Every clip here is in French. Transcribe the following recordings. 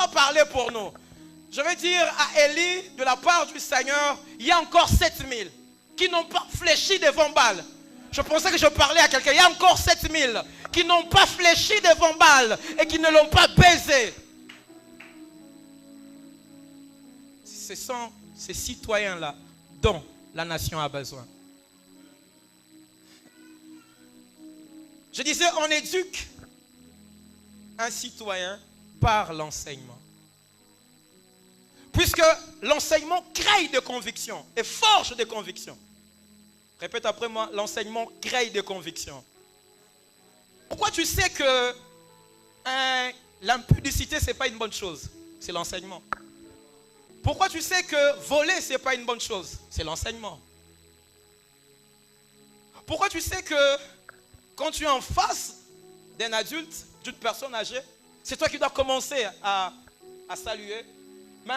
pas parler pour nous. Je vais dire à Élie, de la part du Seigneur, il y a encore 7000 qui n'ont pas fléchi devant Baal. Je pensais que je parlais à quelqu'un. Il y a encore 7000 qui n'ont pas fléchi devant Baal et qui ne l'ont pas baisé. Ce sont ces citoyens-là dont la nation a besoin. Je disais, on éduque un citoyen par l'enseignement. Puisque l'enseignement crée des convictions et forge des convictions. Répète après moi, l'enseignement crée des convictions. Pourquoi tu sais que l'impudicité, ce n'est pas une bonne chose? C'est l'enseignement. Pourquoi tu sais que voler, ce n'est pas une bonne chose? C'est l'enseignement. Pourquoi tu sais que quand tu es en face d'un adulte, d'une personne âgée, c'est toi qui dois commencer à saluer, mais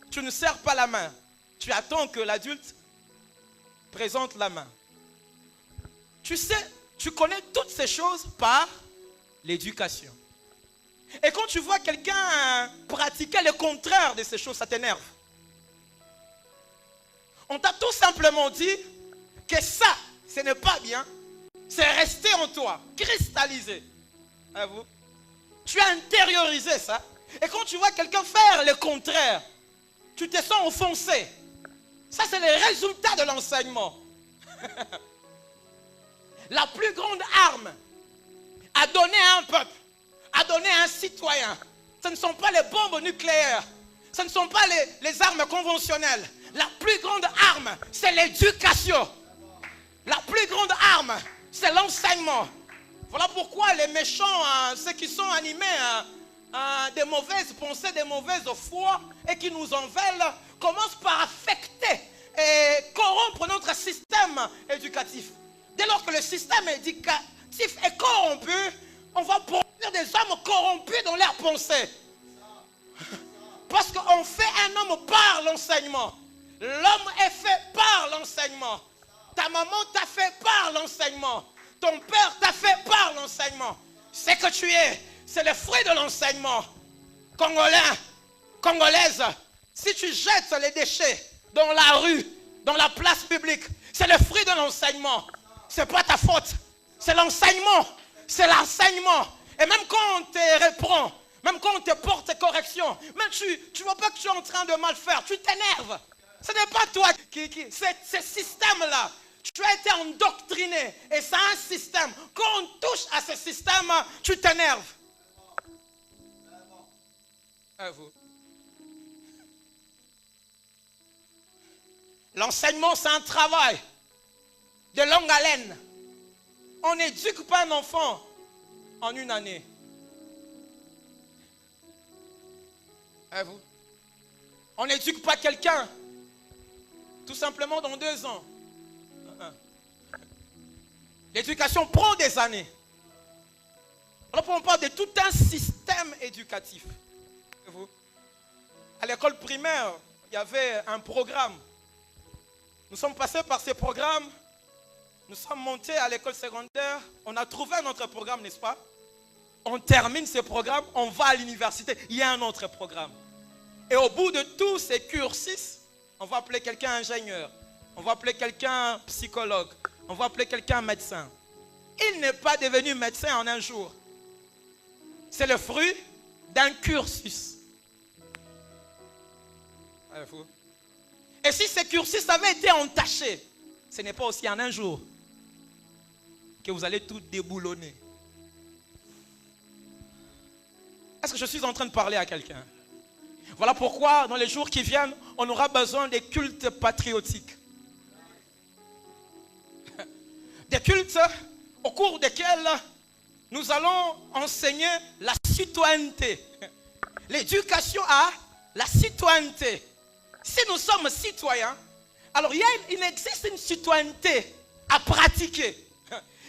tu ne serres pas la main. Tu attends que l'adulte présente la main. Tu sais, tu connais toutes ces choses par l'éducation. Et quand tu vois quelqu'un pratiquer le contraire de ces choses, ça t'énerve. On t'a tout simplement dit que ça, ce n'est pas bien. C'est resté en toi, cristallisé. À vous. Tu as intériorisé ça. Et quand tu vois quelqu'un faire le contraire, tu te sens offensé. Ça, c'est le résultat de l'enseignement. La plus grande arme à donner à un peuple, à donner à un citoyen, ce ne sont pas les bombes nucléaires, ce ne sont pas les armes conventionnelles. La plus grande arme, c'est l'éducation. La plus grande arme, c'est l'enseignement. Voilà pourquoi les méchants, ceux qui sont animés des mauvaises pensées, des mauvaises foi et qui nous en veulent, commencent par affecter et corrompre notre système éducatif. Dès lors que le système éducatif est corrompu, on va produire des hommes corrompus dans leurs pensées. Parce qu'on fait un homme par l'enseignement. L'homme est fait par l'enseignement. Ta maman t'a fait par l'enseignement. Ton père t'a fait par l'enseignement. C'est que tu es, c'est le fruit de l'enseignement. Congolais, Congolaise, si tu jettes les déchets dans la rue, dans la place publique, c'est le fruit de l'enseignement. Ce n'est pas ta faute. C'est l'enseignement. C'est l'enseignement. Et même quand on te reprend, même quand on te porte correction, même tu ne vois pas que tu es en train de mal faire, tu t'énerves. Ce n'est pas toi qui c'est ce système-là. Tu as été endoctriné et c'est un système. Quand on touche à ce système, tu t'énerves. À vous. L'enseignement, c'est un travail de longue haleine. On n'éduque pas un enfant en une année. À vous. On n'éduque pas quelqu'un tout simplement dans 2 ans. L'éducation prend des années. Alors on parle de tout un système éducatif. À l'école primaire, il y avait un programme. Nous sommes passés par ces programmes. Nous sommes montés à l'école secondaire. On a trouvé un autre programme, n'est-ce pas? On termine ce programme, on va à l'université. Il y a un autre programme. Et au bout de tous ces cursus, on va appeler quelqu'un ingénieur. On va appeler quelqu'un psychologue. On va appeler quelqu'un médecin. Il n'est pas devenu médecin en un jour. C'est le fruit d'un cursus. Et si ce cursus avait été entaché, ce n'est pas aussi en un jour que vous allez tout déboulonner. Est-ce que je suis en train de parler à quelqu'un? Voilà pourquoi, dans les jours qui viennent, on aura besoin des cultes patriotiques. Des cultes au cours desquels nous allons enseigner la citoyenneté. L'éducation à la citoyenneté. Si nous sommes citoyens, alors il existe une citoyenneté à pratiquer.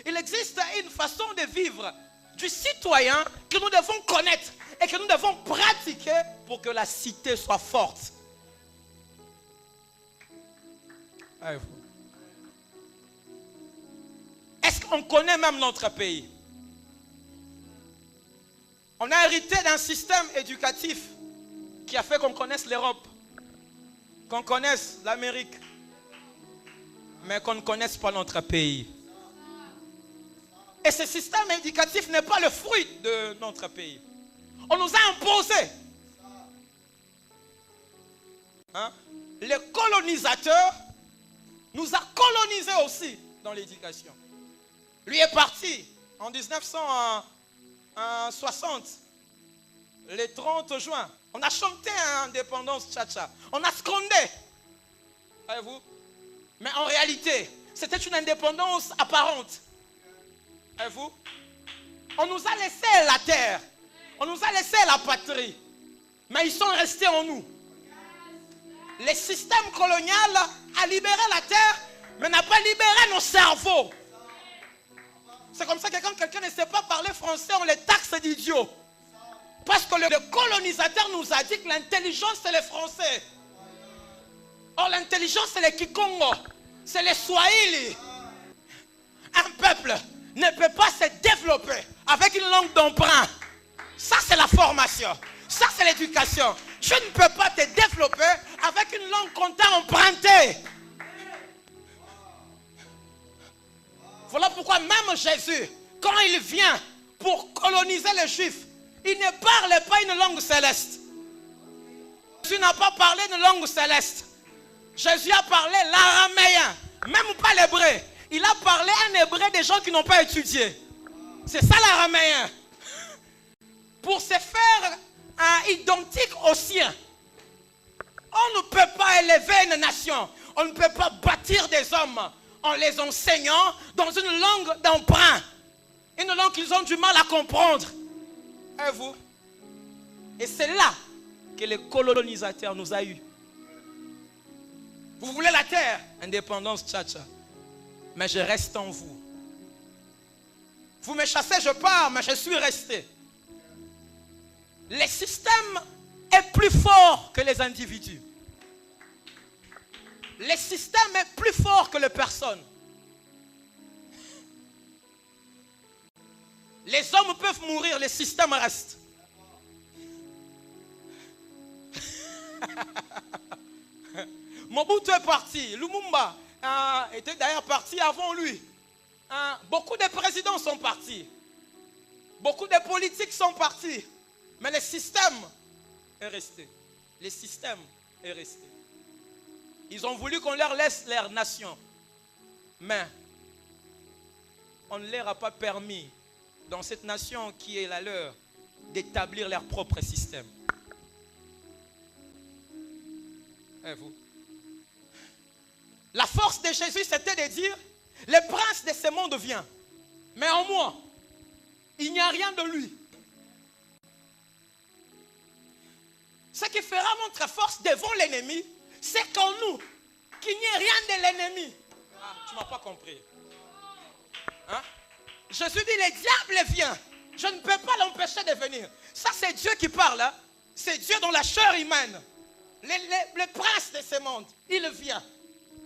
Il existe une façon de vivre du citoyen que nous devons connaître et que nous devons pratiquer pour que la cité soit forte. Est-ce qu'on connaît même notre pays? On a hérité d'un système éducatif qui a fait qu'on connaisse l'Europe, qu'on connaisse l'Amérique, mais qu'on ne connaisse pas notre pays. Et ce système éducatif n'est pas le fruit de notre pays. On nous a imposé. Hein? Les colonisateurs nous a colonisés aussi dans l'éducation. Lui est parti en 1960, le 30 juin. On a chanté l'indépendance tcha-tcha. On a scandé. Voyez-vous? Mais en réalité, c'était une indépendance apparente. Voyez-vous? On nous a laissé la terre. On nous a laissé la patrie. Mais ils sont restés en nous. Le système colonial a libéré la terre, mais n'a pas libéré nos cerveaux. C'est comme ça que quand quelqu'un ne sait pas parler français, on les taxe d'idiots. Parce que le colonisateur nous a dit que l'intelligence, c'est les Français. Or, l'intelligence, c'est les Kikongo. C'est les Swahili. Un peuple ne peut pas se développer avec une langue d'emprunt. Ça, c'est la formation. Ça, c'est l'éducation. Tu ne peux pas te développer avec une langue qu'on t'a empruntée. Voilà pourquoi même Jésus, quand il vient pour coloniser les Juifs, il ne parlait pas une langue céleste. Jésus n'a pas parlé une langue céleste. Jésus a parlé l'araméen, même pas l'hébreu. Il a parlé un hébreu des gens qui n'ont pas étudié. C'est ça l'araméen. Pour se faire identique au sien. On ne peut pas élever une nation. On ne peut pas bâtir des hommes en les enseignant dans une langue d'emprunt. Une langue qu'ils ont du mal à comprendre. Et vous? Et c'est là que les colonisateurs nous a eu. Vous voulez la terre? Indépendance, tcha-tcha. Mais je reste en vous. Vous me chassez, je pars, mais je suis resté. Le système est plus fort que les individus. Le système est plus fort que les personnes. Les hommes peuvent mourir, le système reste. Mobutu est parti. Lumumba était d'ailleurs parti avant lui. Beaucoup de présidents sont partis. Beaucoup de politiques sont partis. Mais le système est resté. Le système est resté. Ils ont voulu qu'on leur laisse leur nation. Mais on ne leur a pas permis, dans cette nation qui est la leur, d'établir leur propre système. Et vous? La force de Jésus, c'était de dire, le prince de ce monde vient. Mais en moi, il n'y a rien de lui. Ce qui fera notre force devant l'ennemi, c'est qu'en nous, qu'il n'y ait rien de l'ennemi. Ah, tu ne m'as pas compris. Hein? Jésus dit, le diable vient. Je ne peux pas l'empêcher de venir. Ça, c'est Dieu qui parle. Hein? C'est Dieu dans la chair humaine. Le prince de ce monde, il vient.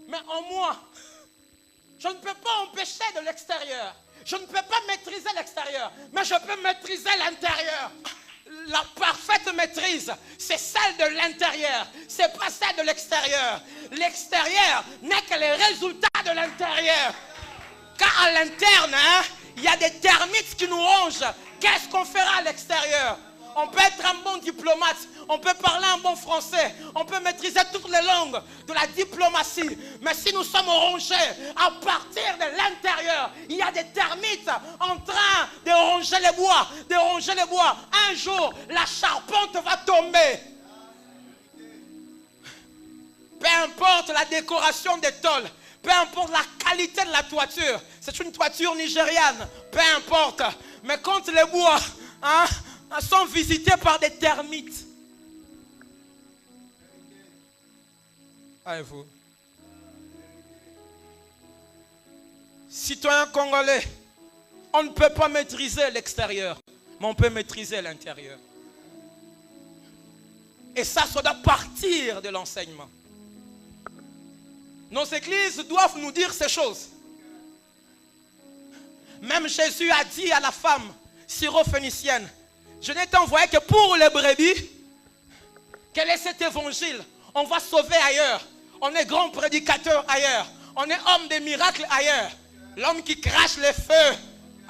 Mais en moi, je ne peux pas empêcher de l'extérieur. Je ne peux pas maîtriser l'extérieur. Mais je peux maîtriser l'intérieur. La parfaite maîtrise, c'est celle de l'intérieur. Ce n'est pas celle de l'extérieur. L'extérieur n'est que le résultat de l'intérieur. Car à l'interne, il y a des termites qui nous rongent. Qu'est-ce qu'on fera à l'extérieur? On peut être un bon diplomate, on peut parler un bon français, on peut maîtriser toutes les langues de la diplomatie. Mais si nous sommes rongés à partir de l'intérieur, il y a des termites en train de ronger les bois, de ronger les bois. Un jour, la charpente va tomber. Peu importe la décoration des tôles, peu importe la qualité de la toiture, c'est une toiture nigériane, peu importe. Mais quand les bois sont visités par des termites. Avez-vous? Citoyens congolais, on ne peut pas maîtriser l'extérieur, mais on peut maîtriser l'intérieur. Et ça doit partir de l'enseignement. Nos églises doivent nous dire ces choses. Même Jésus a dit à la femme syrophénicienne, je n'ai été envoyé que pour les brebis, Quel est cet évangile? On va sauver ailleurs. On est grand prédicateur ailleurs. On est homme des miracles ailleurs. L'homme qui crache les feux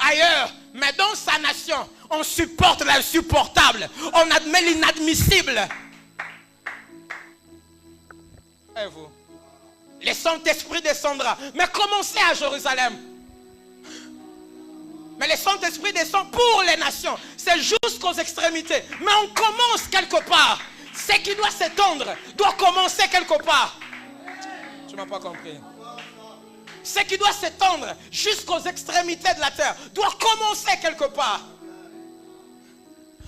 ailleurs. Mais dans sa nation, on supporte l'insupportable. On admet l'inadmissible. Et vous? Le Saint-Esprit descendra. Mais commencez à Jérusalem. Mais le Saint-Esprit descend pour les nations. C'est jusqu'aux extrémités. Mais on commence quelque part. Ce qui doit s'étendre doit commencer quelque part. Tu ne m'as pas compris. Ce qui doit s'étendre jusqu'aux extrémités de la terre doit commencer quelque part.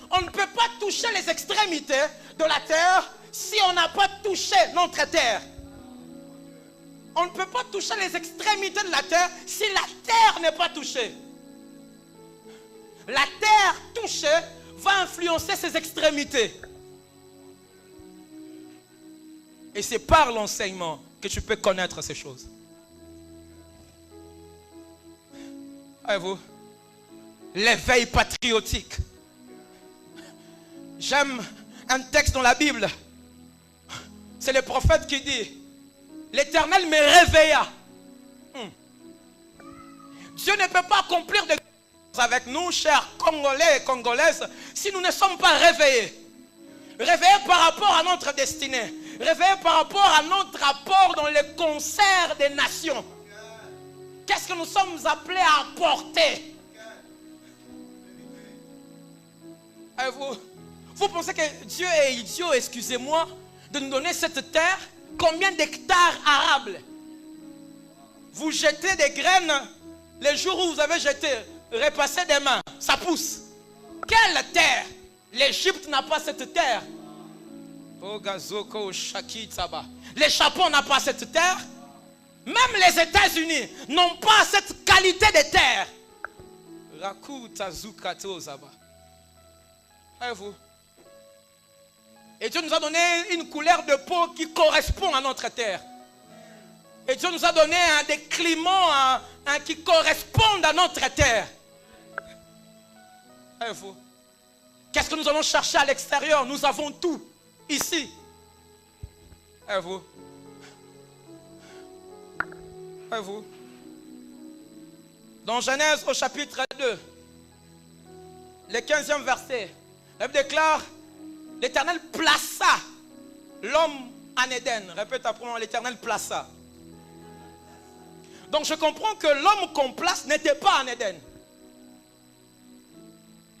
On ne peut pas toucher les extrémités de la terre si on n'a pas touché notre terre. On ne peut pas toucher les extrémités de la terre si la terre n'est pas touchée. La terre touchée va influencer ses extrémités. Et c'est par l'enseignement que tu peux connaître ces choses. Voyez-vous, l'éveil patriotique. J'aime un texte dans la Bible. C'est le prophète qui dit: l'Éternel me réveilla. Dieu ne peut pas accomplir de choses avec nous, chers Congolais et Congolaises, si nous ne sommes pas réveillés. Réveillés par rapport à notre destinée. Réveillés par rapport à notre apport dans le concert des nations. Qu'est-ce que nous sommes appelés à apporter? Vous pensez que Dieu est idiot, excusez-moi, de nous donner cette terre? Combien d'hectares arables? Vous jetez des graines, les jours où vous avez jeté, repassez des mains, ça pousse. Quelle terre? L'Égypte n'a pas cette terre. Le Japon n'a pas cette terre. Même les États-Unis n'ont pas cette qualité de terre. Voyez-vous? Et Dieu nous a donné une couleur de peau qui correspond à notre terre. Et Dieu nous a donné des climats qui correspondent à notre terre. Voyez-vous? Qu'est-ce que nous allons chercher à l'extérieur? Nous avons tout ici. Voyez-vous? Voyez-vous? Dans Genèse au chapitre 2, le 15e verset, la Bible déclare: l'Éternel plaça l'homme en Éden. Répète après moi: l'Éternel plaça. Donc je comprends que l'homme qu'on place n'était pas en Éden.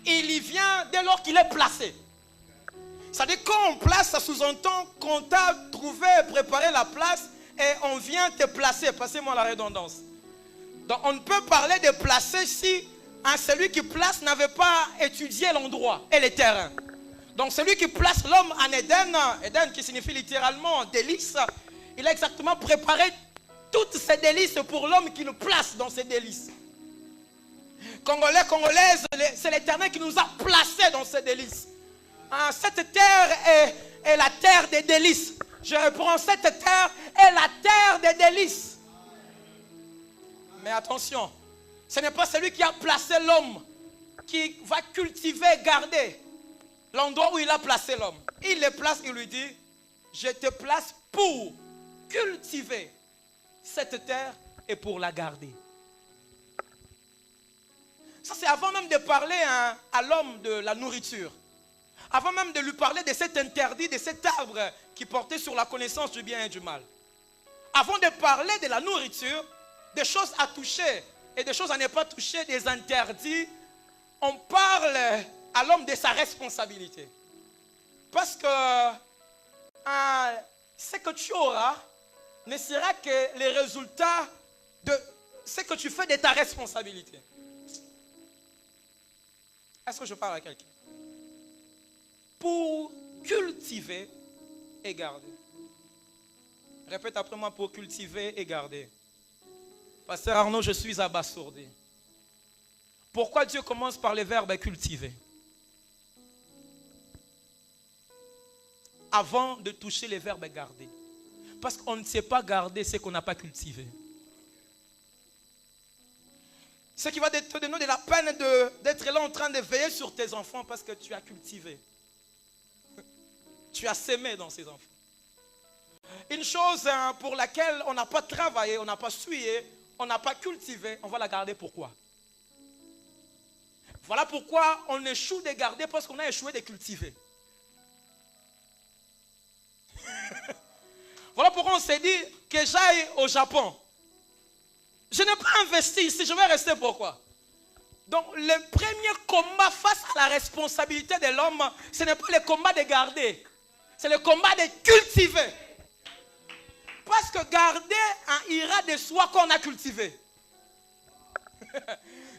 Il y vient dès lors qu'il est placé. C'est-à-dire quand on place, ça sous-entend qu'on t'a trouvé, préparé la place et on vient te placer. Passez-moi la redondance. Donc on ne peut parler de placer si celui qui place n'avait pas étudié l'endroit et les terrains. Donc celui qui place l'homme en Éden, Éden qui signifie littéralement délice, il a exactement préparé toutes ces délices pour l'homme qui le place dans ces délices. Congolais, Congolaises, c'est l'Éternel qui nous a placés dans ces délices. Cette terre est la terre des délices. Je reprends, cette terre est la terre des délices. Mais attention, ce n'est pas celui qui a placé l'homme qui va cultiver, garder l'endroit où il a placé l'homme. Il le place, il lui dit: je te place pour cultiver cette terre et pour la garder. Ça, c'est avant même de parler à l'homme de la nourriture. Avant même de lui parler de cet interdit, de cet arbre qui portait sur la connaissance du bien et du mal. Avant de parler de la nourriture, des choses à toucher et des choses à ne pas toucher, des interdits, on parle à l'homme de sa responsabilité. Parce que ce que tu auras ne sera que le résultat de ce que tu fais de ta responsabilité. Est-ce que je parle à quelqu'un? Pour cultiver et garder. Répète après moi: pour cultiver et garder. Pasteur Arnaud, je suis abasourdi. Pourquoi Dieu commence par le verbe cultiver? Avant de toucher le verbe garder. Parce qu'on ne sait pas garder ce qu'on n'a pas cultivé. Ce qui va te donner de la peine d'être là en train de veiller sur tes enfants parce que tu as cultivé. tu as sémé dans ces enfants. Une chose pour laquelle on n'a pas travaillé, on n'a pas sué, on n'a pas cultivé, on va la garder pourquoi? Voilà pourquoi on échoue de garder parce qu'on a échoué de cultiver. Voilà pourquoi on s'est dit que j'aille au Japon. Je n'ai pas investi ici, je vais rester pourquoi? Donc le premier combat face à la responsabilité de l'homme, ce n'est pas le combat de garder, c'est le combat de cultiver. Parce que garder ira de soi qu'on a cultivé.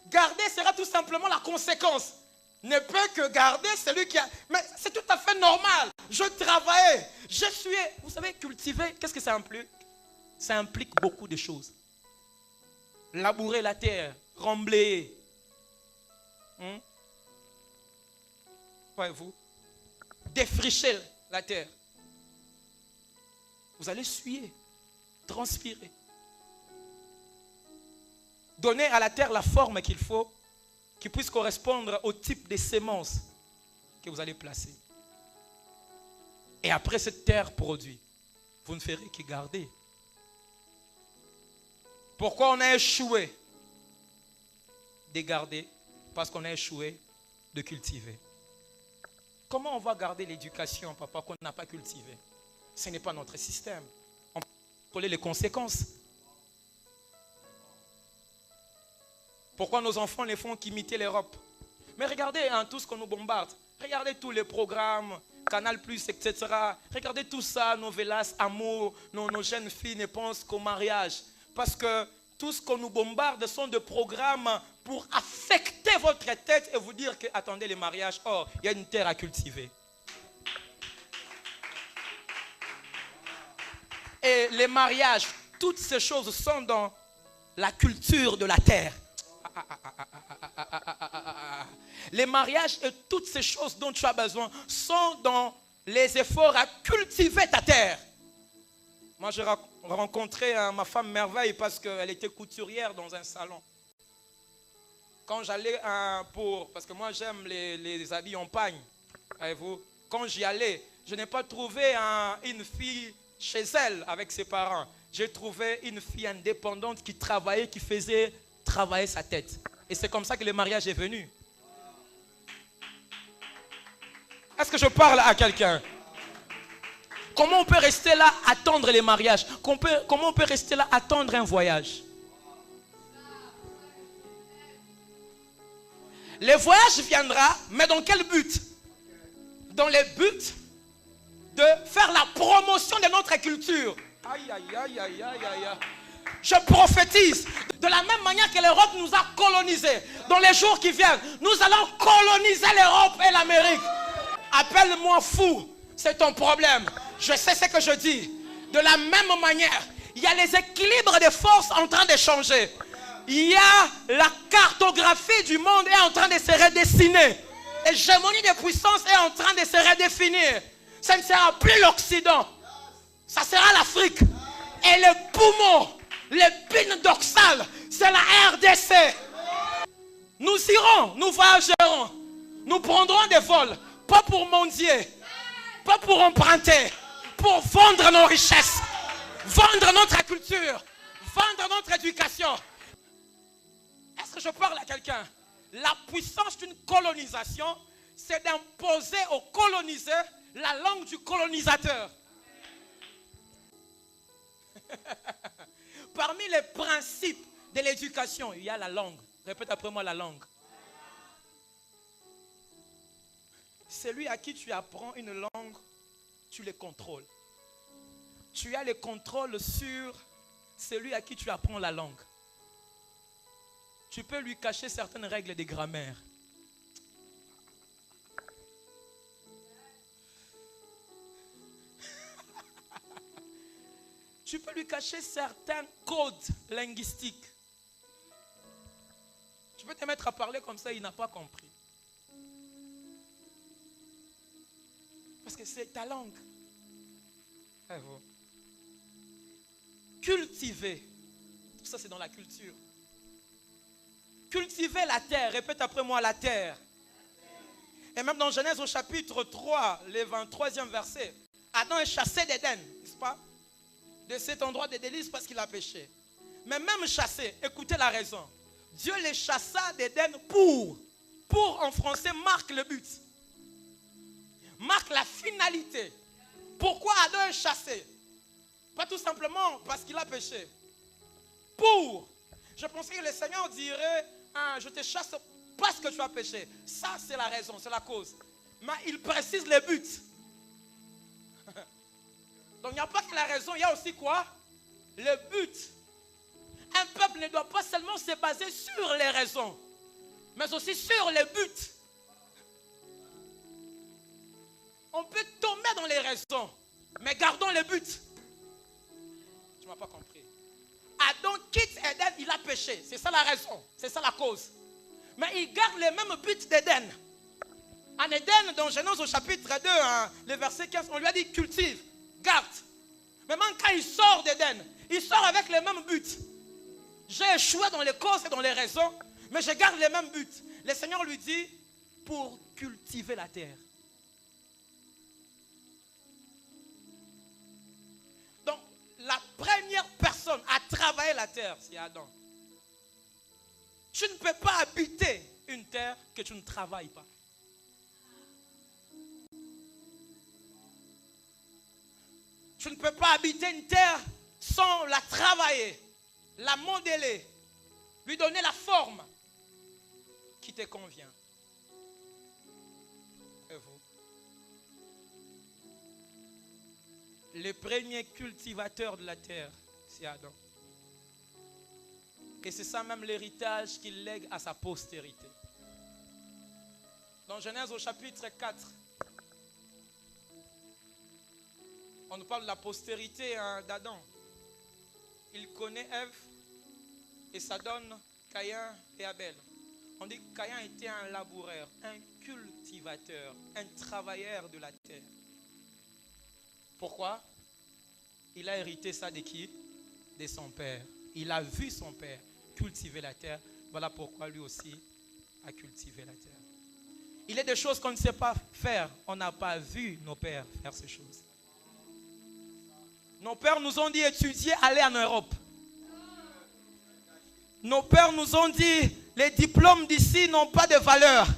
Garder sera tout simplement la conséquence. Ne peut que garder celui qui a... Mais c'est tout à fait normal. Je travaillais, je suis... Vous savez, cultiver, qu'est-ce que ça implique? Ça implique beaucoup de choses. Labourer la terre, remblayer. Voyez-vous? Défricher la terre. Vous allez suer, transpirer. Donner à la terre la forme qu'il faut, qui puisse correspondre au type de semences que vous allez placer. Et après cette terre produit, vous ne ferez que garder. Pourquoi on a échoué de garder? Parce qu'on a échoué de cultiver. Comment on va garder l'éducation, papa, qu'on n'a pas cultivé? Ce n'est pas notre système. On peut contrôler les conséquences. Pourquoi nos enfants ne font qu'imiter l'Europe? Mais regardez tout ce qu'on nous bombarde. Regardez tous les programmes, Canal+, etc. Regardez tout ça, novelas, amour. Nos jeunes filles ne pensent qu'au mariage. Parce que tout ce qu'on nous bombarde sont des programmes pour affecter votre tête et vous dire que, attendez, les mariages, oh, il y a une terre à cultiver. Et les mariages, toutes ces choses sont dans la culture de la terre. Les mariages et toutes ces choses dont tu as besoin sont dans les efforts à cultiver ta terre. Moi, j'ai rencontré ma femme merveille parce qu'elle était couturière dans un salon. Quand j'allais parce que moi j'aime les habits en pagne, voyez-vous, quand j'y allais, je n'ai pas trouvé une fille chez elle avec ses parents. J'ai trouvé une fille indépendante qui travaillait, qui faisait travailler sa tête. Et c'est comme ça que le mariage est venu. Est-ce que je parle à quelqu'un? Comment on peut rester là, attendre les mariages? Comment on peut rester là, attendre un voyage? Le voyage viendra, mais dans quel but? Dans le but de faire la promotion de notre culture. Aïe, aïe, aïe, aïe, aïe, aïe. Je prophétise, de la même manière que l'Europe nous a colonisés, dans les jours qui viennent, nous allons coloniser l'Europe et l'Amérique. Appelle-moi fou, c'est ton problème. Je sais ce que je dis. De la même manière, il y a les équilibres de forces en train de changer. Il y a la cartographie du monde est en train de se redessiner. L'hégémonie des puissances est en train de se redéfinir. Ça ne sera plus l'Occident. Ça sera l'Afrique. Et le poumon, l'épine dorsale, c'est la RDC. Nous irons, nous voyagerons. Nous prendrons des vols. Pas pour mendier. Pas pour emprunter. Pour vendre nos richesses. Vendre notre culture. Vendre notre éducation. Est-ce que je parle à quelqu'un? La puissance d'une colonisation, c'est d'imposer aux colonisés la langue du colonisateur. Parmi les principes de l'éducation, il y a la langue. Répète après moi la langue. Celui à qui tu apprends une langue, tu le contrôles. Tu as le contrôle sur celui à qui tu apprends la langue. Tu peux lui cacher certaines règles de grammaire. Tu peux lui cacher certains codes linguistiques. Tu peux te mettre à parler comme ça, il n'a pas compris. Parce que c'est ta langue. Cultiver. Tout ça, c'est dans la culture. Cultiver la terre. Répète après moi, la terre. Et même dans Genèse au chapitre 3, le 23e verset, Adam est chassé d'Éden, n'est-ce pas? De cet endroit de délice parce qu'il a péché. Mais même chassé, écoutez la raison. Dieu les chassa d'Éden pour en français, marque le but. Marque la finalité. Pourquoi Adam est chassé? Pas tout simplement parce qu'il a péché. Je pensais que le Seigneur dirait, ah, je te chasse parce que tu as péché. Ça, c'est la raison, c'est la cause. Mais il précise le but. Donc, il n'y a pas que la raison, il y a aussi quoi? Le but. Un peuple ne doit pas seulement se baser sur les raisons, mais aussi sur les buts. On peut tomber dans les raisons, mais gardons le but. Tu ne m'as pas compris. Adam quitte Éden, il a péché. C'est ça la raison, c'est ça la cause. Mais il garde les mêmes buts d'Éden. En Éden, dans Genèse au chapitre 2, le verset 15, on lui a dit cultive, garde. Mais même quand il sort d'Éden, il sort avec les mêmes buts. J'ai échoué dans les causes et dans les raisons, mais je garde les mêmes buts. Le Seigneur lui dit, pour cultiver la terre. Donc, la première personne à travailler la terre, c'est Adam. Tu ne peux pas habiter une terre que tu ne travailles pas. Tu ne peux pas habiter une terre sans la travailler, la modeler, lui donner la forme qui te convient. Et vous? Le premier cultivateur de la terre, c'est Adam. Et c'est ça même l'héritage qu'il lègue à sa postérité. Dans Genèse au chapitre 4, on nous parle de la postérité d'Adam. Il connaît Ève et ça donne Caïn et Abel. On dit que Caïn était un laboureur, un cultivateur, un travailleur de la terre. Pourquoi? Il a hérité ça de qui? De son père. Il a vu son père cultiver la terre. Voilà pourquoi lui aussi a cultivé la terre. Il y a des choses qu'on ne sait pas faire. On n'a pas vu nos pères faire ces choses. Nos pères nous ont dit étudier, aller en Europe. Nos pères nous ont dit les diplômes d'ici n'ont pas de valeur.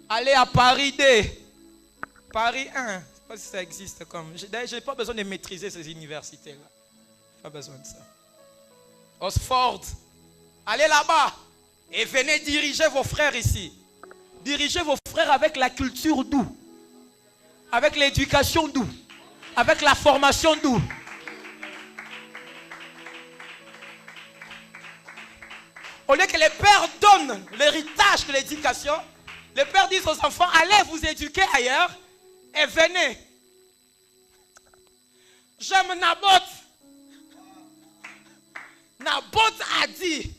Allez à Paris 2, Paris 1. Je ne sais pas si ça existe comme. D'ailleurs, je n'ai pas besoin de maîtriser ces universités-là. Pas besoin de ça. Oxford, allez là-bas et venez diriger vos frères ici. Dirigez vos frères avec la culture d'où? Avec l'éducation d'où? Avec la formation d'où? Au lieu que les pères donnent l'héritage de l'éducation, les pères disent aux enfants, allez vous éduquer ailleurs et venez. J'aime Naboth. Naboth a dit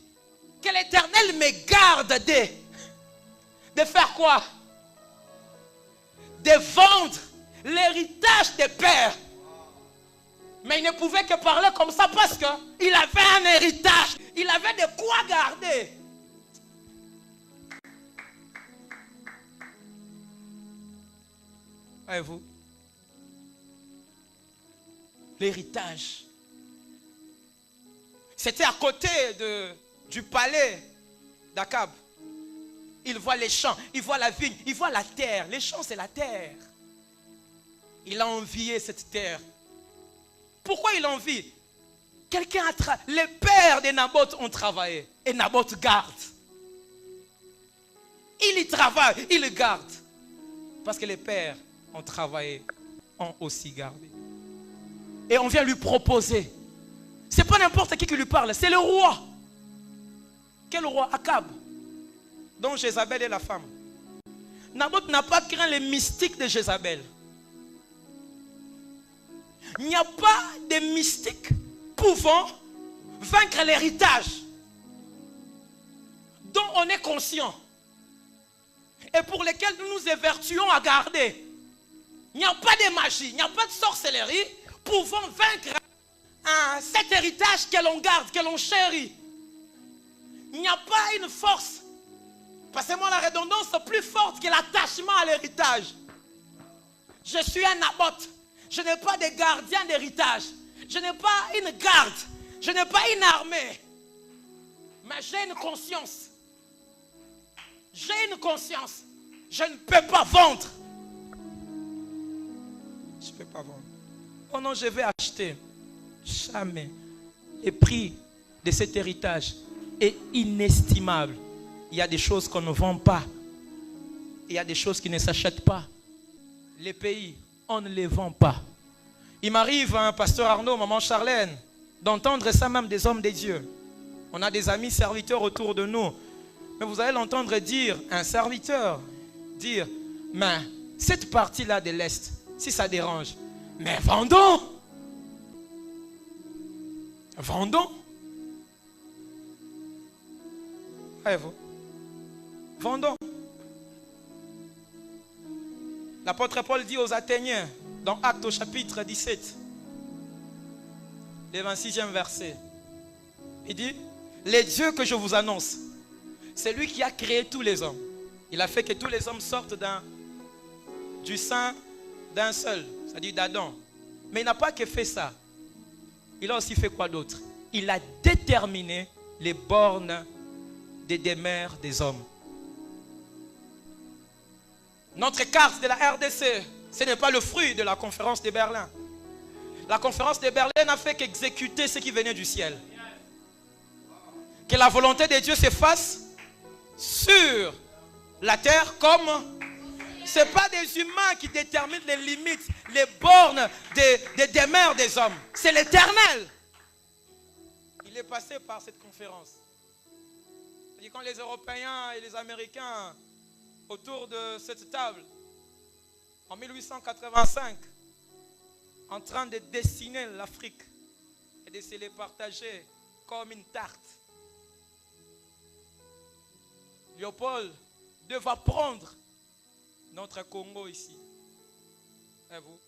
que l'Éternel me garde de faire quoi? De vendre l'héritage des pères. Mais il ne pouvait que parler comme ça parce qu'il avait un héritage. Il avait de quoi garder. Voyez-vous? L'héritage. C'était à côté du palais d'Akab. Il voit les champs, il voit la vigne, il voit la terre. Les champs, c'est la terre. Il a envié cette terre. Pourquoi il envie? Les pères de Naboth ont travaillé. Et Naboth garde. Il y travaille, il le garde. Parce que les pères ont travaillé, ont aussi gardé. Et on vient lui proposer. Ce n'est pas n'importe qui lui parle, c'est le roi. Quel roi? Akab. Dont Jézabel est la femme. Naboth n'a pas craint les mystiques de Jézabel. Il n'y a pas de mystiques pouvant vaincre l'héritage dont on est conscient et pour lesquels nous nous évertuons à garder. Il n'y a pas de magie, il n'y a pas de sorcellerie pouvant vaincre cet héritage que l'on garde, que l'on chérit. Il n'y a pas une force Passez-moi la redondance plus forte que l'attachement à l'héritage. Je suis un Naboth. Je n'ai pas de gardien d'héritage. Je n'ai pas une garde. Je n'ai pas une armée. Mais j'ai une conscience. J'ai une conscience. Je ne peux pas vendre. Je ne peux pas vendre. Oh non, je vais acheter. Jamais. Le prix de cet héritage est inestimable. Il y a des choses qu'on ne vend pas. Il y a des choses qui ne s'achètent pas. Les pays, on ne les vend pas. Il m'arrive, hein, pasteur Arnaud, maman Charlène, d'entendre ça même des hommes de Dieu. On a des amis serviteurs autour de nous. Mais vous allez l'entendre dire, un serviteur, dire, mais cette partie-là de l'Est, si ça dérange, mais vendons. Vendons. Voyez-vous? Vendons. L'apôtre Paul dit aux Athéniens, dans Actes au chapitre 17, le 26e verset, il dit, le Dieu que je vous annonce, c'est lui qui a créé tous les hommes. Il a fait que tous les hommes sortent du sein d'un seul, c'est-à-dire d'Adam. Mais il n'a pas que fait ça. Il a aussi fait quoi d'autre? Il a déterminé les bornes des demeures des hommes. Notre carte de la RDC, ce n'est pas le fruit de la conférence de Berlin. La conférence de Berlin n'a fait qu'exécuter ce qui venait du ciel. Que la volonté de Dieu se fasse sur la terre comme... Ce n'est pas des humains qui déterminent les limites, les bornes des demeures des hommes. C'est l'Éternel. Il est passé par cette conférence. Et quand les Européens et les Américains, autour de cette table, en 1885, en train de dessiner l'Afrique et de se les partager comme une tarte, Léopold devra prendre notre Congo ici. Et vous?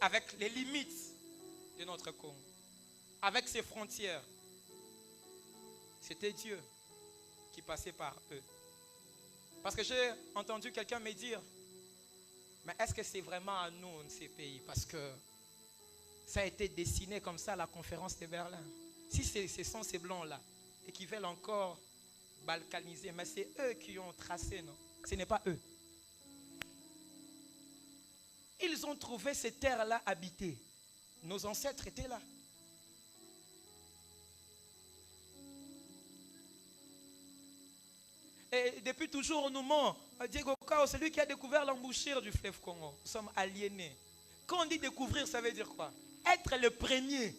Avec les limites de notre Congo. Avec ses frontières. C'était Dieu qui passait par eux. Parce que j'ai entendu quelqu'un me dire, mais est-ce que c'est vraiment à nous, ces pays? Parce que ça a été dessiné comme ça à la conférence de Berlin. Si ce sont ces blancs-là et qui veulent encore balkaniser, mais c'est eux qui ont tracé, non? Ce n'est pas eux. Ils ont trouvé ces terres-là habitées. Nos ancêtres étaient là. Et depuis toujours, on nous ment. Diego Cao, c'est lui qui a découvert l'embouchure du fleuve Congo. Nous sommes aliénés. Quand on dit découvrir, ça veut dire quoi? Être le premier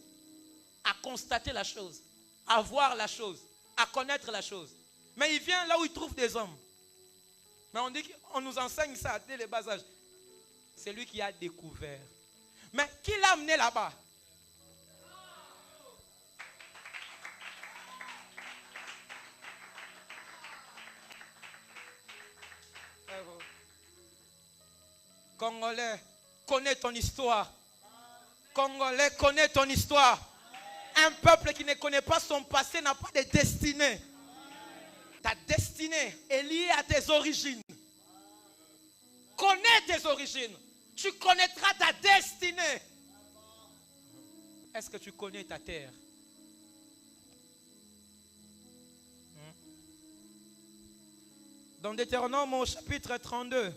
à constater la chose, à voir la chose, à connaître la chose. Mais il vient là où il trouve des hommes. Mais on dit qu'on nous enseigne ça dès le bas âge. C'est lui qui a découvert. Mais qui l'a amené là-bas? Congolais, connais ton histoire. Congolais, connais ton histoire. Un peuple qui ne connaît pas son passé n'a pas de destinée. Ta destinée est liée à tes origines. Connais tes origines. Tu connaîtras ta destinée. Est-ce que tu connais ta terre? Dans Deutéronome au chapitre 32,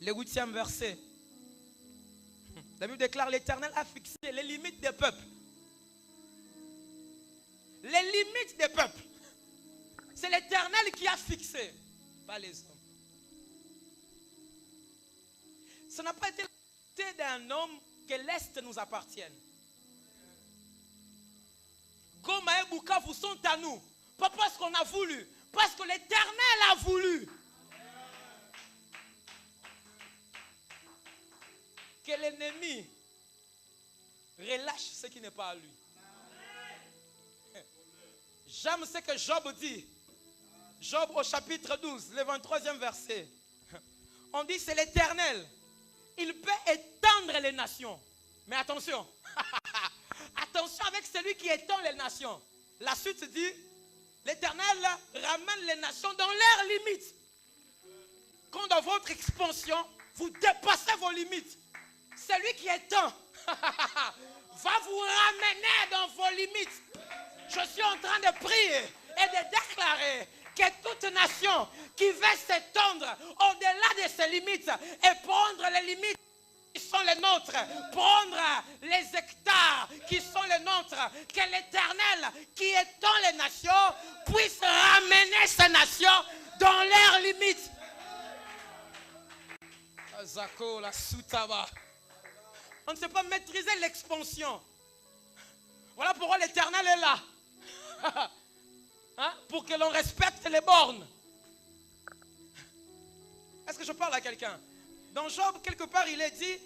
le 8e verset, la Bible déclare: l'Éternel a fixé les limites des peuples. Les limites des peuples. C'est l'Éternel qui a fixé, pas les hommes. Ce n'a pas été la volonté d'un homme que l'Est nous appartienne. Goma et Bukavu sont à nous. Pas parce qu'on a voulu, parce que l'Éternel a voulu. Que l'ennemi relâche ce qui n'est pas à lui. J'aime ce que Job dit. Job au chapitre 12, le 23e verset. On dit c'est l'Éternel. Il peut étendre les nations. Mais attention. Attention avec celui qui étend les nations. La suite dit, l'Éternel ramène les nations dans leurs limites. Quand dans votre expansion, vous dépassez vos limites, celui qui est temps va vous ramener dans vos limites. Je suis en train de prier et de déclarer que toute nation qui veut s'étendre au-delà de ses limites et prendre les limites qui sont les nôtres, prendre les hectares qui sont les nôtres, que l'Éternel qui étend les nations puisse ramener ces nations dans leurs limites. Zako, la soutaba. On ne sait pas maîtriser l'expansion. Voilà pourquoi l'Éternel est là. Hein? Pour que l'on respecte les bornes. Est-ce que je parle à quelqu'un? Dans Job, quelque part, il est dit,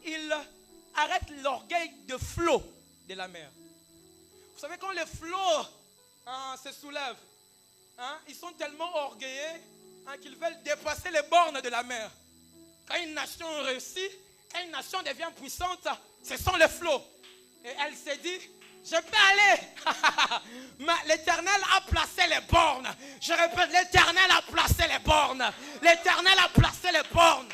il arrête l'orgueil de flot de la mer. Vous savez, quand les flots se soulèvent, ils sont tellement orgueilleux qu'ils veulent dépasser les bornes de la mer. Quand une nation réussit, quand une nation devient puissante, ce sont les flots. Et elle s'est dit, je peux aller. Mais l'Éternel a placé les bornes. Je répète, l'Éternel a placé les bornes. L'Éternel a placé les bornes.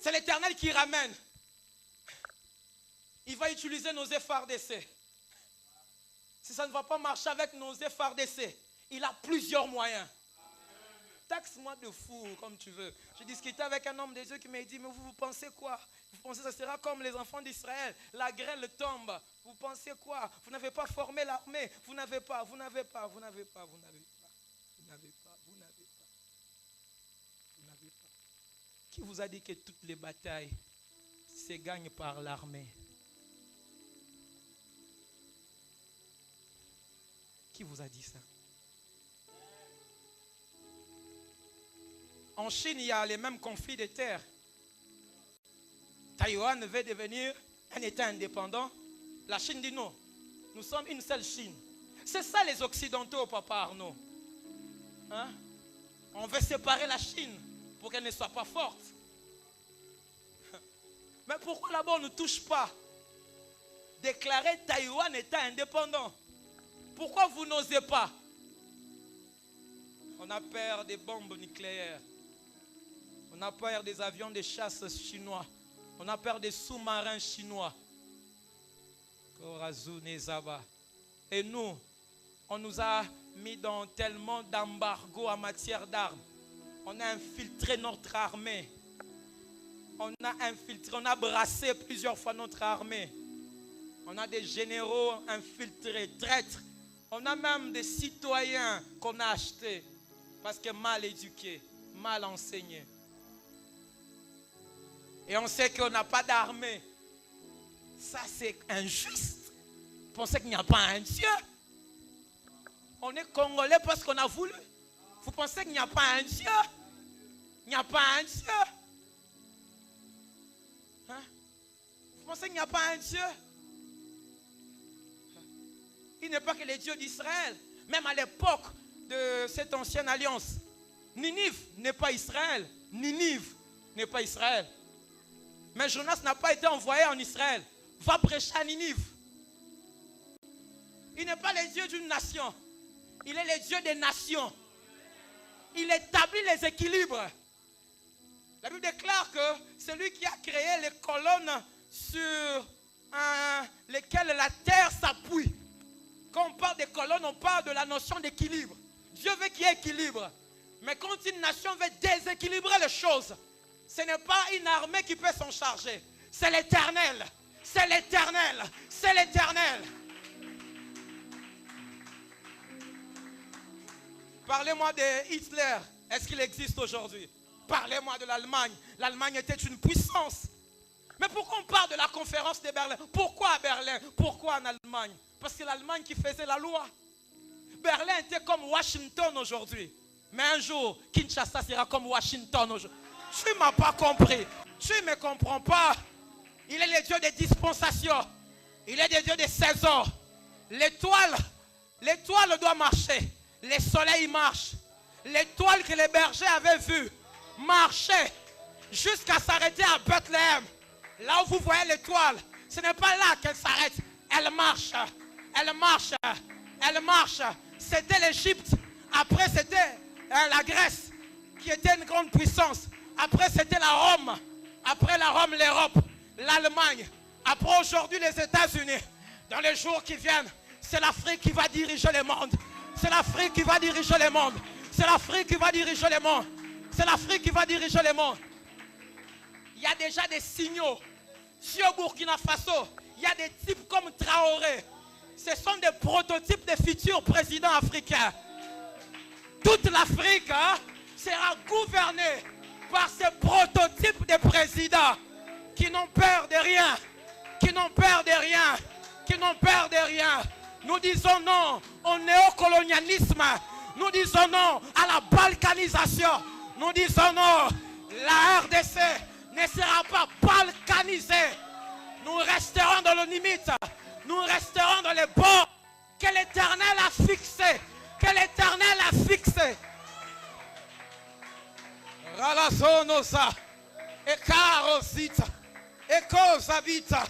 C'est l'Éternel qui ramène. Il va utiliser nos FARDC. Si ça ne va pas marcher avec nos FARDC, il a plusieurs moyens. Taxe-moi de fou comme tu veux. J'ai discuté avec un homme des Dieu qui m'a dit, mais vous pensez quoi? Vous pensez que ça sera comme les enfants d'Israël? La grêle tombe. Vous pensez quoi? Vous n'avez pas formé l'armée. Vous n'avez pas. Qui vous a dit que toutes les batailles se gagnent par l'armée? Qui vous a dit ça? En Chine, il y a les mêmes conflits de terre. Taïwan veut devenir un État indépendant. La Chine dit non. Nous sommes une seule Chine. C'est ça les Occidentaux, papa Arnaud. Hein? On veut séparer la Chine pour qu'elle ne soit pas forte. Mais pourquoi là-bas on ne touche pas? Déclarer Taïwan État indépendant. Pourquoi vous n'osez pas? On a peur des bombes nucléaires. On a peur des avions de chasse chinois. On a peur des sous-marins chinois. Et nous, on nous a mis dans tellement d'embargo en matière d'armes. On a infiltré notre armée. On a brassé plusieurs fois notre armée. On a des généraux infiltrés, traîtres. On a même des citoyens qu'on a achetés parce que mal éduqués, mal enseignés. Et on sait qu'on n'a pas d'armée. Ça, c'est injuste. Vous pensez qu'il n'y a pas un Dieu? On est Congolais parce qu'on a voulu. Vous pensez qu'il n'y a pas un Dieu? Il n'y a pas un Dieu. Hein? Vous pensez qu'il n'y a pas un Dieu? Il n'est pas que le Dieu d'Israël. Même à l'époque de cette ancienne alliance, Ninive n'est pas Israël. Ninive n'est pas Israël. Mais Jonas n'a pas été envoyé en Israël. Va prêcher à Ninive. Il n'est pas le Dieu d'une nation. Il est le Dieu des nations. Il établit les équilibres. La Bible déclare que celui qui a créé les colonnes sur lesquelles la terre s'appuie. Quand on parle des colonnes, on parle de la notion d'équilibre. Dieu veut qu'il y ait équilibre. Mais quand une nation veut déséquilibrer les choses, ce n'est pas une armée qui peut s'en charger. C'est l'Éternel. C'est l'Éternel. C'est l'Éternel. Parlez-moi de Hitler. Est-ce qu'il existe aujourd'hui? Parlez-moi de l'Allemagne. L'Allemagne était une puissance. Mais pourquoi on parle de la conférence de Berlin? Pourquoi à Berlin? Pourquoi en Allemagne? Parce que l'Allemagne qui faisait la loi. Berlin était comme Washington aujourd'hui. Mais un jour, Kinshasa sera comme Washington aujourd'hui. Tu ne m'as pas compris. Tu ne me comprends pas. Il est le Dieu des dispensations. Il est le Dieu des saisons. L'étoile doit marcher. Le soleil marche. L'étoile que les bergers avaient vue marchait jusqu'à s'arrêter à Bethléem. Là où vous voyez l'étoile, Ce n'est pas là qu'elle s'arrête. Elle marche. Elle marche. Elle marche. C'était l'Égypte. Après, c'était la Grèce qui était une grande puissance. Après, c'était la Rome. Après la Rome, l'Europe, l'Allemagne. Après, aujourd'hui, les États-Unis. Dans les jours qui viennent, c'est l'Afrique qui va diriger le monde. C'est l'Afrique qui va diriger le monde. C'est l'Afrique qui va diriger le monde. C'est l'Afrique qui va diriger le monde. Il y a déjà des signaux. Si au Burkina Faso, il y a des types comme Traoré. Ce sont des prototypes des futurs présidents africains. Toute l'Afrique sera gouvernée par ces prototypes de présidents qui n'ont peur de rien. Qui n'ont peur de rien. Qui n'ont peur de rien. Nous disons non au néocolonialisme. Nous disons non à la balkanisation. Nous disons non. La RDC ne sera pas balkanisée. Nous resterons dans les limites. Nous resterons dans les bords que l'Éternel a fixés. Que l'Éternel a fixé. Ralazonosa, Ekarosita, Ekozabita,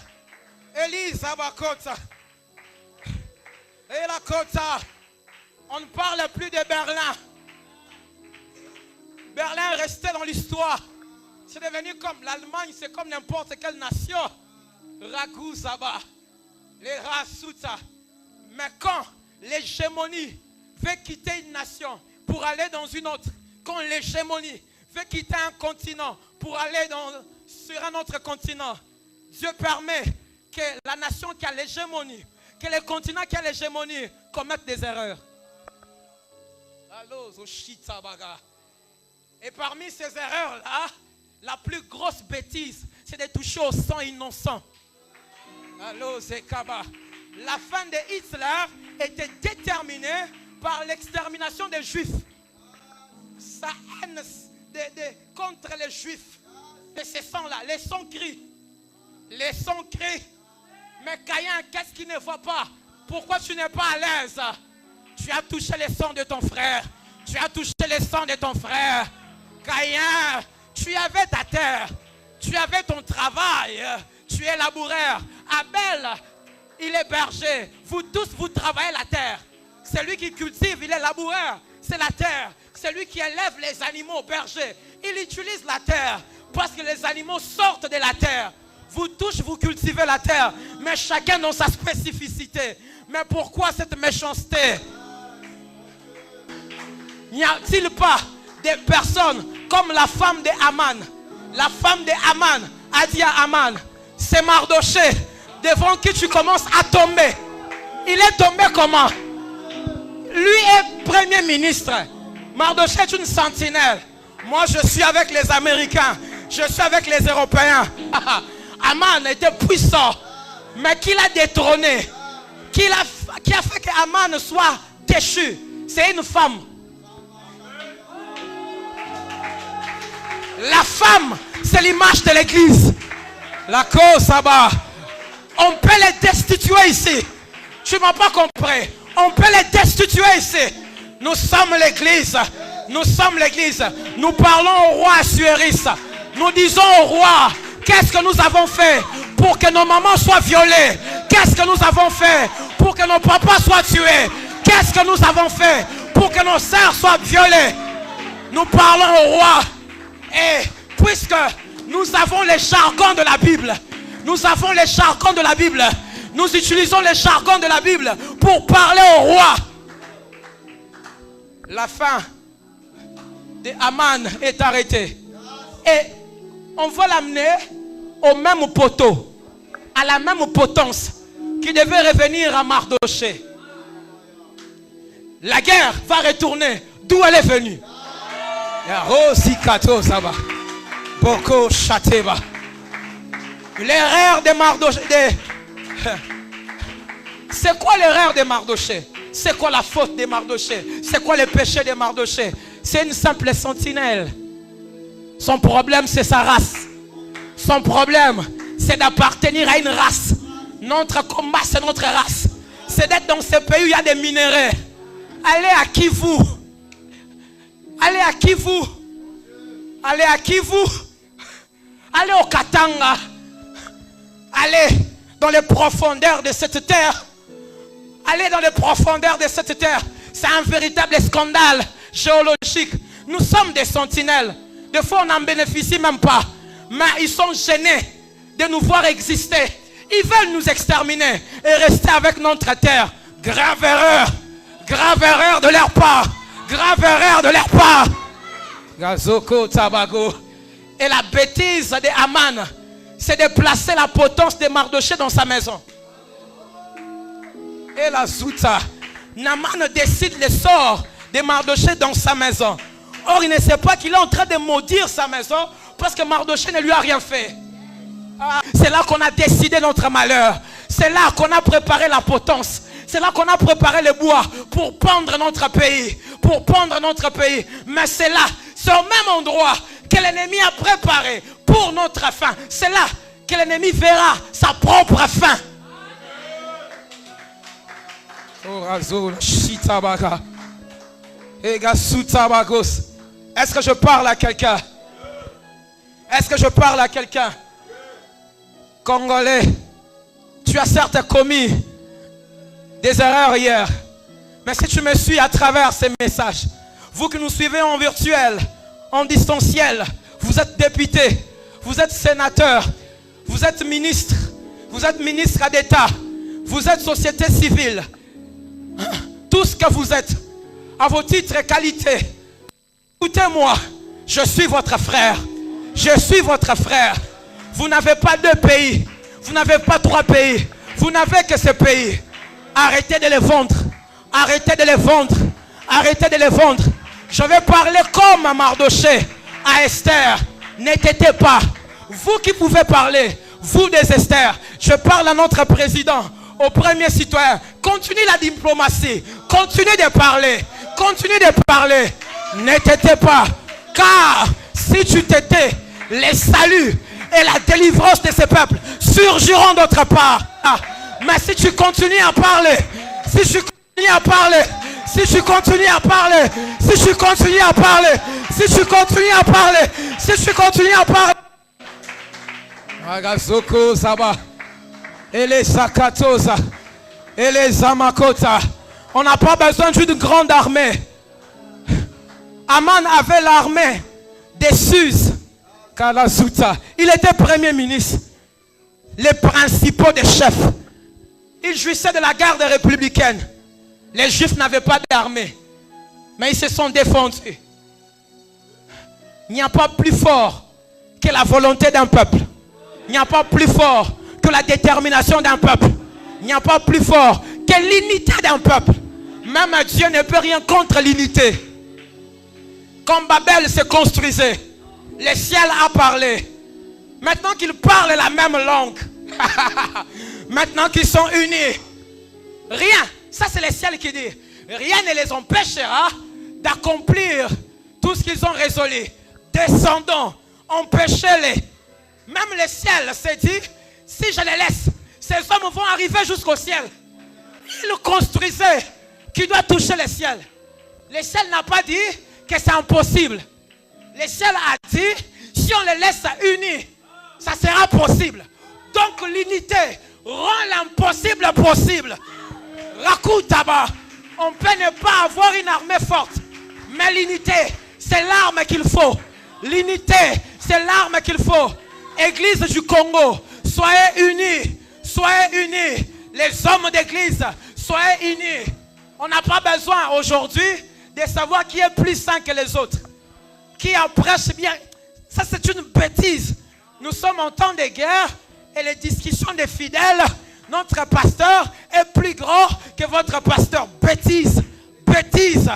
Elisa Bakota, et la Kota. On ne parle plus de Berlin. Berlin est resté dans l'histoire. C'est devenu comme l'Allemagne, c'est comme n'importe quelle nation. Raguzaba, les Rasuta. Mais quand l'hégémonie veut quitter une nation pour aller dans une autre, quand l'hégémonie veut quitter un continent pour aller sur un autre continent, Dieu permet que la nation qui a l'hégémonie, que le continent qui a l'hégémonie commette des erreurs. Et parmi ces erreurs-là, la plus grosse bêtise, c'est de toucher au sang innocent. La fin de Hitler était déterminée par l'extermination des Juifs. Sa haine contre les Juifs. Et ce sang-là, les sons crient. Les sons crient. Mais Caïn, qu'est-ce qu'il ne voit pas? Pourquoi tu n'es pas à l'aise? Tu as touché les sangs de ton frère. Tu as touché les sangs de ton frère. Caïn, tu avais ta terre. Tu avais ton travail. Tu es laboureur. Abel, il est berger. Vous tous, vous travaillez la terre. C'est lui qui cultive, il est laboureur. C'est la terre. C'est lui qui élève les animaux bergers. Il utilise la terre parce que les animaux sortent de la terre. Vous tous, vous cultivez la terre. Mais chacun dans sa spécificité. Mais pourquoi cette méchanceté? N'y a-t-il pas des personnes comme la femme de Haman? La femme de Haman a dit à Haman, c'est Mardoché devant qui tu commences à tomber. Il est tombé comment? Lui est premier ministre. Mardoché est une sentinelle. Moi je suis avec les Américains. Je suis avec les Européens. Haman était puissant. Mais qui l'a détrôné? Qui a fait que Haman soit déchu? C'est une femme. La femme, c'est l'image de l'église. La cause là-bas. On peut les destituer ici. Tu ne m'as pas compris. On peut les destituer ici. Nous sommes l'église. Nous sommes l'église. Nous parlons au roi Assuérus. Nous disons au roi, qu'est-ce que nous avons fait pour que nos mamans soient violées? Qu'est-ce que nous avons fait pour que nos papas soient tués? Qu'est-ce que nous avons fait pour que nos sœurs soient violées? Nous parlons au roi. Et puisque nous avons les jargons de la Bible, nous avons les jargons de la Bible, nous utilisons les jargons de la Bible pour parler au roi. La fin de Haman est arrêtée. Et on va l'amener au même poteau, à la même potence qui devait revenir à Mardoché. La guerre va retourner d'où elle est venue. L'erreur de Mardoché. C'est quoi l'erreur de Mardoché? C'est quoi la faute de Mardoché? C'est quoi le péché de Mardoché? C'est une simple sentinelle. Son problème, c'est sa race. Son problème, c'est d'appartenir à une race. Notre combat, c'est notre race. C'est d'être dans ce pays où il y a des minéraux. Allez à Kivu. Allez à Kivu. Allez à Kivu. Allez au Katanga. Allez dans les profondeurs de cette terre. Aller dans les profondeurs de cette terre, c'est un véritable scandale géologique. Nous sommes des sentinelles. Des fois, on n'en bénéficie même pas. Mais ils sont gênés de nous voir exister. Ils veulent nous exterminer et rester avec notre terre. Grave erreur de leur part. Grave erreur de leur part. Gazoko Tabago. Et la bêtise de Haman, c'est de placer la potence de Mardochée dans sa maison. Et la Zouta, Naaman décide le sort de Mardochée dans sa maison. Or, il ne sait pas qu'il est en train de maudire sa maison parce que Mardochée ne lui a rien fait. C'est là qu'on a décidé notre malheur. C'est là qu'on a préparé la potence. C'est là qu'on a préparé le bois pour pendre notre pays. Pour pendre notre pays. Mais c'est là, c'est au même endroit que l'ennemi a préparé pour notre fin. C'est là que l'ennemi verra sa propre fin. Est-ce que je parle à quelqu'un? Est-ce que je parle à quelqu'un? Congolais, tu as certes commis des erreurs hier. Mais si tu me suis à travers ces messages, vous qui nous suivez en virtuel, en distanciel, vous êtes député, vous êtes sénateur, vous êtes ministre d'État, vous êtes société civile. Tout ce que vous êtes, à vos titres et qualités, écoutez-moi, je suis votre frère. Je suis votre frère. Vous n'avez pas 2 pays. Vous n'avez pas 3 pays. Vous n'avez que ce pays. Arrêtez de les vendre. Arrêtez de les vendre. Arrêtez de les vendre. Je vais parler comme Mardochée à Esther. N'étez pas. Vous qui pouvez parler, vous des Esther. Je parle à notre président, au premier citoyen. Continuez la diplomatie. Continuez de parler. Continuez de parler. N'étez pas. Car si tu t'étais, les saluts et la délivrance de ces peuples surgiront d'autre part. Mais si tu continues à parler, si tu continues à parler, si tu continues à parler, si tu continues à parler, si tu continues à parler, si tu continues à parler. Agazoko Zaba, et les Sakatosa, et les Amakota. On n'a pas besoin d'une grande armée. Haman avait l'armée des Suzes. Il était premier ministre. Les principaux des chefs. Ils jouissaient de la garde républicaine. Les Juifs n'avaient pas d'armée. Mais ils se sont défendus. Il n'y a pas plus fort que la volonté d'un peuple. Il n'y a pas plus fort que la détermination d'un peuple. Il n'y a pas plus fort que l'unité d'un peuple. Même Dieu ne peut rien contre l'unité. Quand Babel se construisait, le ciel a parlé. Maintenant qu'ils parlent la même langue, maintenant qu'ils sont unis, rien, ça c'est le ciel qui dit, rien ne les empêchera d'accomplir tout ce qu'ils ont résolu. Descendons, empêchez-les. Même le ciel s'est dit, si je les laisse, ces hommes vont arriver jusqu'au ciel. Ils construisaient qui doit toucher le ciel. Le ciel n'a pas dit que c'est impossible. Le ciel a dit, si on les laisse unis, ça sera possible. Donc l'unité rend l'impossible possible. Rakutaba, on peut ne pas avoir une armée forte, mais l'unité, c'est l'arme qu'il faut. L'unité, c'est l'arme qu'il faut. Église du Congo, soyez unis. Soyez unis. Les hommes d'église, soyez unis. On n'a pas besoin aujourd'hui de savoir qui est plus saint que les autres. Qui prêche bien. Ça, c'est une bêtise. Nous sommes en temps de guerre et les discussions des fidèles. Notre pasteur est plus grand que votre pasteur. Bêtise. Bêtise.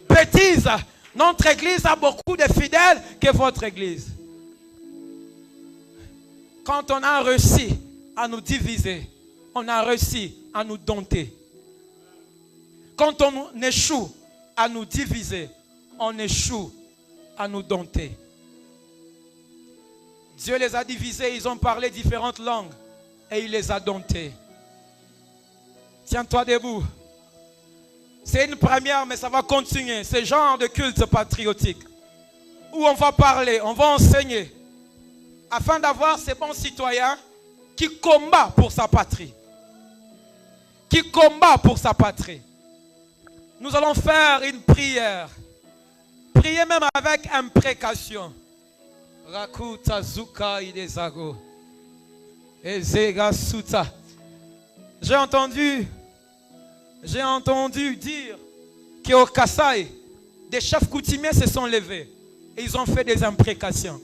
Bêtise. Notre église a beaucoup de fidèles que votre église. Quand on a réussi à nous diviser, on a réussi à nous dompter. Quand on échoue à nous diviser, on échoue à nous dompter. Dieu les a divisés, ils ont parlé différentes langues et il les a domptés. Tiens-toi debout. C'est une première, mais ça va continuer. Ce genre de culte patriotique où on va parler, on va enseigner afin d'avoir ces bons citoyens qui combat pour sa patrie. Qui combat pour sa patrie. Nous allons faire une prière. Priez même avec imprécation. Rakuta zuka idezago. Ezega suta. J'ai entendu dire qu'au Kasaï, des chefs coutumiers se sont levés et ils ont fait des imprécations.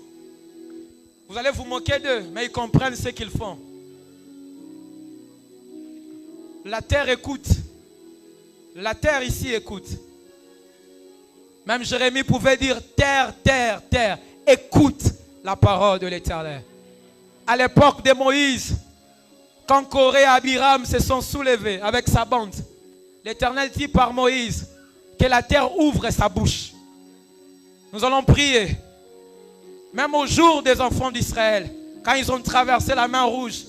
Vous allez vous moquer d'eux, mais ils comprennent ce qu'ils font. La terre écoute. La terre ici écoute. Même Jérémie pouvait dire terre, terre, terre, écoute la parole de l'Éternel. À l'époque de Moïse, quand Corée et Abiram se sont soulevés avec sa bande, l'Éternel dit par Moïse que la terre ouvre sa bouche. Nous allons prier. Même au jour des enfants d'Israël, quand ils ont traversé la mer Rouge,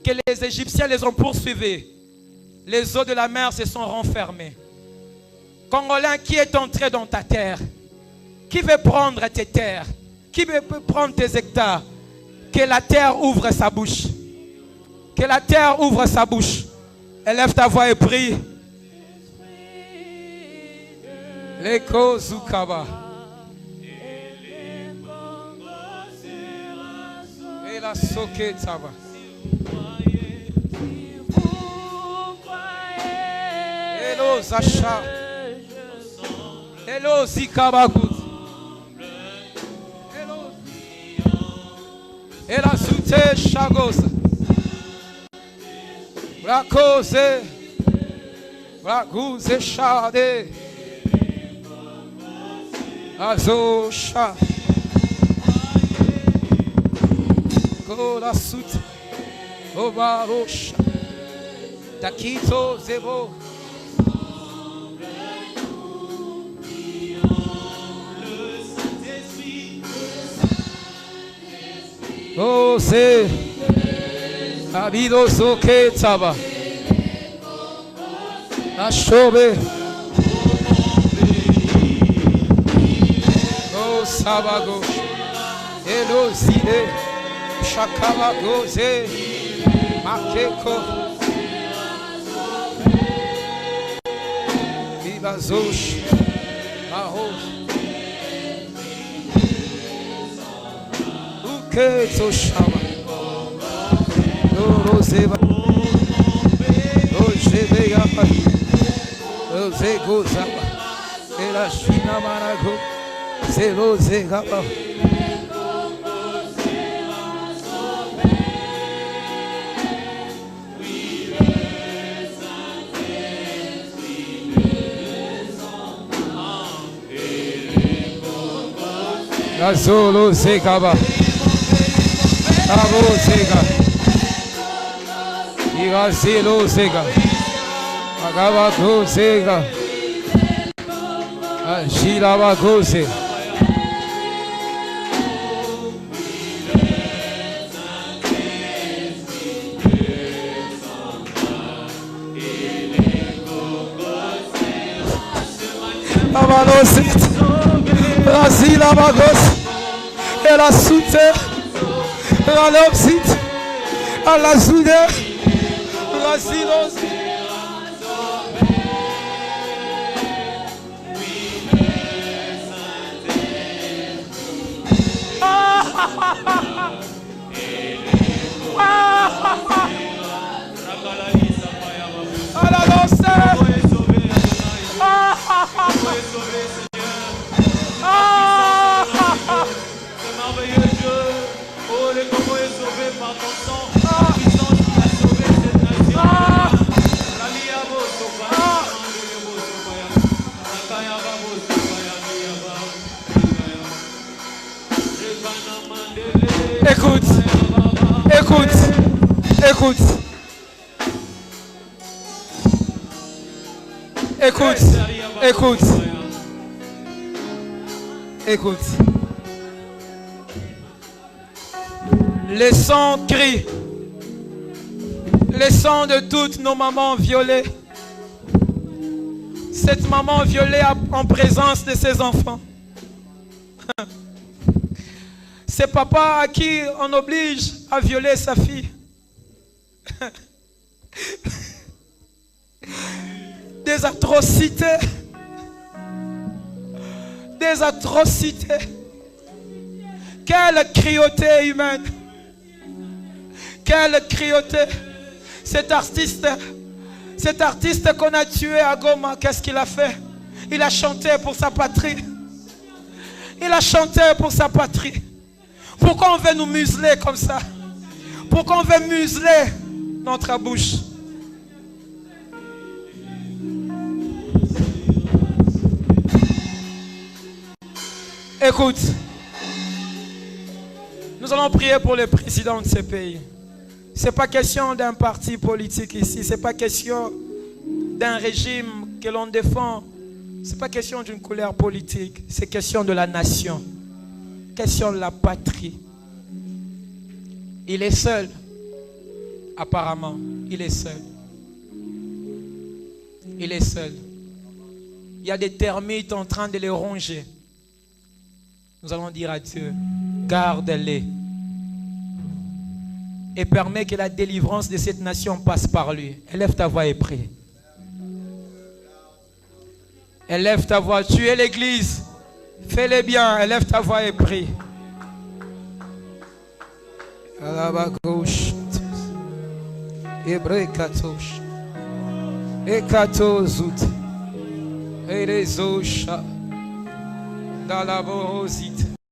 que les Égyptiens les ont poursuivis, les eaux de la mer se sont renfermées. Congolais, qui est entré dans ta terre? Qui veut prendre tes terres? Qui veut prendre tes hectares? Que la terre ouvre sa bouche. Que la terre ouvre sa bouche. Élève ta voix et prie. L'écho Zukaba. Et la soke Tava. Hello Zacha. Hello Zikabakut. Hello. Et la soute Chagos. Brakose. Brakose Chade. Azosha. Go la soute. Obarosha. Takito Zebo. Oh, c'est Abido Soke Taba. Achobe. Oh, Sabago. Elo Zide. Shakaba Goze. Makeko. Vivazosh. Mahos. So shama, no zeba, no zebeya, no zego zaba, ela shina marago, zero zegaba. Azolo zegaba. Abo Zega, Igazilo Zega, Agavago Zega, Shilavago Zega. Avalosit, Razilavagos, Ela Sute. À l'opsite, à la soudeur, la silence. À la lance. C'est merveilleux Dieu. Oh, le Congo est sauvé par ton sang. La puissance qui a sauvé cette nation. La liabo sopaya. Écoute, écoute, écoute. Écoute, écoute. Écoute. Les sons crient. Les sons de toutes nos mamans violées. Cette maman violée en présence de ses enfants. C'est papa à qui on oblige à violer sa fille. Des atrocités. Des atrocités. Quelle cruauté humaine. Quelle cruauté. Cet artiste qu'on a tué à Goma, qu'est-ce qu'il a fait? Il a chanté pour sa patrie. Il a chanté pour sa patrie. Pourquoi on veut nous museler comme ça? Pourquoi on veut museler notre bouche? Écoute, nous allons prier pour le président de ce pays. Ce n'est pas question d'un parti politique ici. Ce n'est pas question d'un régime que l'on défend. Ce n'est pas question d'une couleur politique. C'est question de la nation. Question de la patrie. Il est seul. Apparemment, il est seul. Il est seul. Il y a des termites en train de les ronger. Nous allons dire à Dieu, garde-les. Et permets que la délivrance de cette nation passe par lui. Élève ta voix et prie. Élève ta voix. Tu es l'église. Fais-le bien. Élève ta voix et prie. Dans la borosite.